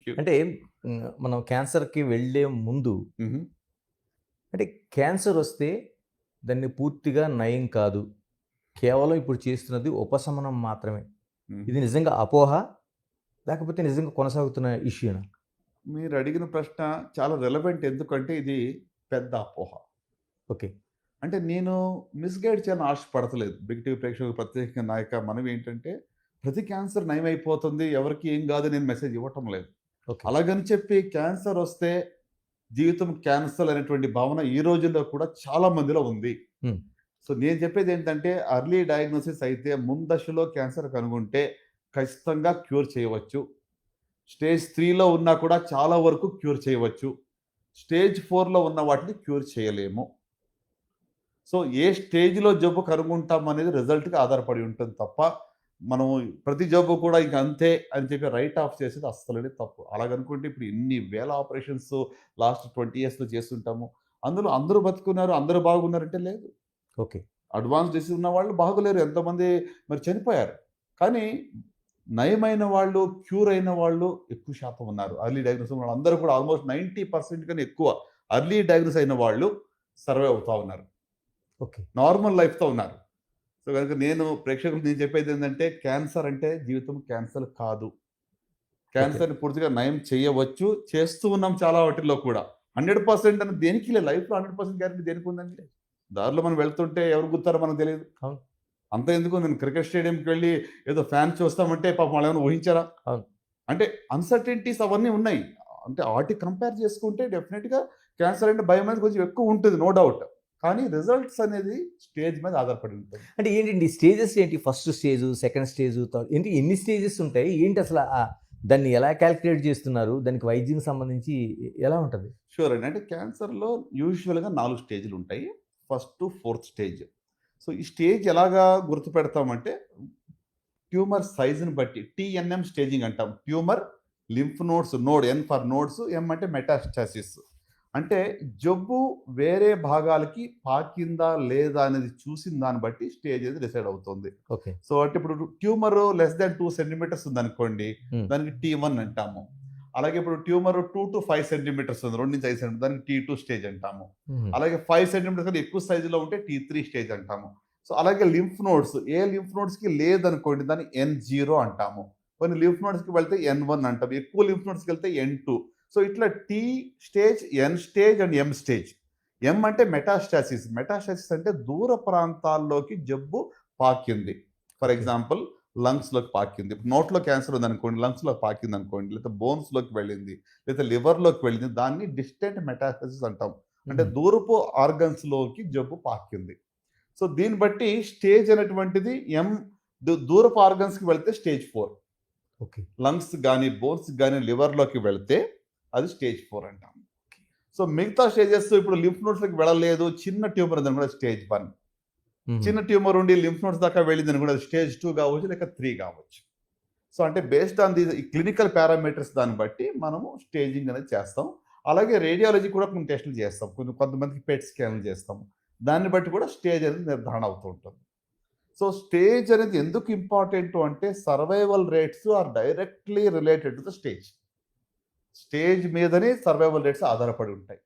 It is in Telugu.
అంటే మనం క్యాన్సర్‌కి వెళ్ళే ముందు హుహు. అంటే క్యాన్సర్ వస్తే దాన్ని పూర్తిగా నయం కాదు. కేవలం ఇప్పుడు చేస్తున్నది ఉపశమనం మాత్రమే. హుహు. ఇది నిజంగా అపోహ? లేకపోతే నిజంగా కొనసాగుతున్న ఇష్యూనా? మీరడిగిన ప్రశ్న చాలా రెలెవెంట్. ఎందుకంటే ఇది పెద్ద అపోహ. ఓకే. అంటే నేను మిస్‌గైడ్ చేయాలని ఆశపడతలేదు. బిగ్ టీవీ ప్రేక్షకులకు ప్రత్యేకంగా నా యొక్క మనవేంటంటే, ప్రతి క్యాన్సర్ నయమైపోతుంది. ఎవరికీ ఏం గాదు నేను మెసేజ్ ఇవ్వటం లేదు. ఓకే. అలాగని చెప్పి క్యాన్సరొస్తే జీవితం క్యాన్సల్ అనేటువంటి భావన ఈ రోజుల్లో కూడా చాలా మందిలో ఉంది. హ్మ్. సో, నేను చెప్పేదేంటంటే అర్లీ డయాగ్నోసిస్ అయితే ముందశలో క్యాన్సర్ కనుగొంటే ఖచ్చితంగా క్యూర్ చేయవచ్చు. స్టేజ్ 3లో ఉన్నా కూడా చాలా వరకు క్యూర్ చేయవచ్చు. స్టేజ్ 4లో ఉన్న వాటిని క్యూర్ చేయలేము. సో, ఏ స్టేజ్‌లో జబ్బు కనుగొంటాం అనేది రిజల్ట్‌కి ఆధారపడి ఉంటుంది తప్ప, మనం ప్రతి జబ్బు కూడా ఇంక అంతే అని చెప్పి రైట్ ఆఫ్ చేసేది అస్సలనే తప్పు. అలాగనుకుంటే ఇప్పుడు ఎన్ని వేల ఆపరేషన్స్ లాస్ట్ 20 ఇయర్స్‌లో చేస్తుంటాము. అందులో అందరూ బతికున్నారు, అందరూ బాగున్నారంటే లేదు. ఓకే. అడ్వాన్స్ డిసీజ్ ఉన్న వాళ్ళు బాగోలేరు. ఎంతోమంది మరి చనిపోయారు. కానీ నయమైన వాళ్ళు, క్యూర్ అయిన వాళ్ళు ఎక్కువ శాతం ఉన్నారు. ఎర్లీ డయాగ్నోస్ ఉన్న వాళ్ళందరూ కూడా ఆల్‌మోస్ట్ 90% కన్నా ఎక్కువ ఎర్లీ డయాగ్నోస్ అయిన వాళ్ళు సర్వైవ్ అవుతా ఉన్నారు. ఓకే. నార్మల్ లైఫ్‌తో ఉన్నారు. సో, గనుక ప్రేక్షకులకు నేను చెప్పేదేంటంటే క్యాన్సర్ అంటే జీవితం క్యాన్సర్ కాదు. ఓకే. క్యాన్సర్‌ని పూర్తిగా నయం చేయవచ్చు. చేస్తూ ఉన్నాం చాలా వాటిల్లో కూడా. 100% అని దేనికి లేదు. లైఫ్‌లో 100% గ్యారంటీ దేనికుందండి? దారిలో మనం వెళ్తుంటే ఎవరు గుద్దుతారో మనకు తెలీదు. అవును. అంత ఎందుకు నేను క్రికెట్ స్టేడియంకి వెళ్లి ఏదో ఫ్యాన్ చూస్తామంటే పాపం వాళ్ళేమైనా ఊహించారా? అవును. అంటే అన్‌సర్టెనిటీస్ అవన్నీ ఉన్నాయి. అంటే ఆటికి కంపేర్ చేసుకుంటే డెఫినిట్‌గా క్యాన్సర్ అంటే భయం అనేది కొంచెం ఎక్కువ ఉంటుంది. No doubt. కానీ రిజల్ట్స్ అనేది స్టేజ్ మీద ఆధారపడి ఉంటుంది. అంటే ఏంటండి స్టేజెస్ ఏంటి? First stage, second stage, third ఏంటి ఎన్ని స్టేజెస్ ఉంటాయి? ఏంటి అసల దాన్ని ఎలా కాలిక్యులేట్ చేస్తున్నారు? దానికి వైద్యం సంబంధించి ఎలా ఉంటది? షూర్ అండి. అంటే క్యాన్సర్‌లో యూజువల్‌గా 4 స్టేజ్‌లుంటాయి. First to fourth stage. So, ఈ స్టేజ్ ఎలాగా గుర్తుపెడతామంటే ట్యూమర్ సైజ్‌ని బట్టి టీఎన్ఎం స్టేజింగ్ అంటాం. Tumour, lymph nodes, node N for nodes, M అంటే మెటాస్టాసిస్. అంటే జబ్బు వేరే భాగాలకి పాకిందా లేదా అనేది చూసిన దాన్ని బట్టి స్టేజ్ అనేది డిసైడ్ అవుతుంది. ఓకే. సో, అంటే ఇప్పుడు ట్యూమర్ లెస్ థాన్ 2 సెంటీమీటర్స్ ఉందనుకోండి, హ్మ్. దానికి టీ1 అంటాము. అలాగే ఇప్పుడు ట్యూమర్ 2-5 సెంటీమీటర్స్ ఉంది. 2-5 సెంటీమీటర్స్ దానికి టీ2 స్టేజ్ అంటాము. హుహు. అలాగే 5 సెంటీమీటర్స్ కన్నా ఎక్కువ సైజ్‌లో ఉంటే టీ3 స్టేజ్ అంటాము. సో, అలాగే లింఫ్ నోడ్స్ లింఫ్ నోడ్స్‌కి లేదనుకోండి దాన్ని ఎన్0 అంటాము. కొన్ని లింఫ్ నోడ్స్‌కి వెళ్తే ఎన్1 అంటాం. ఎక్కువ లింఫ్ నోడ్స్‌కెళ్తే ఎన్2. సో, ఇట్లా T stage, N stage and M stage. M అంటే మెటాస్టాసిస్. మెటాస్టాసిస్ అంటే దూర ప్రాంతాల్లోకి జబ్బు పాకింది. For okay. ఎగ్జాంపుల్ లంగ్స్‌లోకి పాకింది. ఇప్పుడు నోట్లో క్యాన్సర్ ఉందనుకోండి, లంగ్స్‌లోకి పాకిందనుకోండి, లేకపోతే బోన్స్‌లోకి వెళ్ళింది, లేకపోతే లివర్‌లోకి వెళ్ళింది. దాన్ని డిస్టెంట్ మెటాస్టాసిస్ అంటాం. అంటే హుహు. దూరపు ఆర్గన్స్‌లోకి జబ్బు పాకింది. సో, దీన్ని బట్టి స్టేజ్ అనేటువంటిది దూరపు ఆర్గన్స్‌కి వెళ్తే స్టేజ్ 4. ఓకే. లంగ్స్ గాని, బోన్స్ గాని లివర్‌లోకి వెళ్తే అది స్టేజ్ 4 అంటాం. సో, మిగతా స్టేజెస్ ఇప్పుడు లింఫ్ నోడ్స్‌లోకి వెళ్ళలేదు. చిన్న ట్యూమర్ ఉందనుకోండి స్టేజ్ 1. హుహు. చిన్న ట్యూమర్ ఉండి లింఫ్ నోడ్స్ దాకా వెళ్ళిందనుకోండి అది స్టేజ్ 2 కావచ్చు, లేక 3 కావచ్చు. సో, అంటే బేస్డ్ ఆన్ ఈ క్లినికల్ పారామీటర్స్ దాన్ని బట్టి మనము స్టేజింగ్ అనేది చేస్తాం. అలాగే రేడియాలజీ కూడా కొన్ని టెస్టులు చేస్తాం. కొంతమందికి పెట్ స్కాన్‌లు చేస్తాము. దాన్ని బట్టి కూడా స్టేజ్ అనేది నిర్ధారణ అవుతూ ఉంటుంది. సో, స్టేజ్ అనేది ఎందుకు ఇంపార్టెంటు అంటే survival rates are directly related to the stage. Stage మీదనే సర్వైవల్ రేట్స్ ఆధారపడి ఉంటాయి.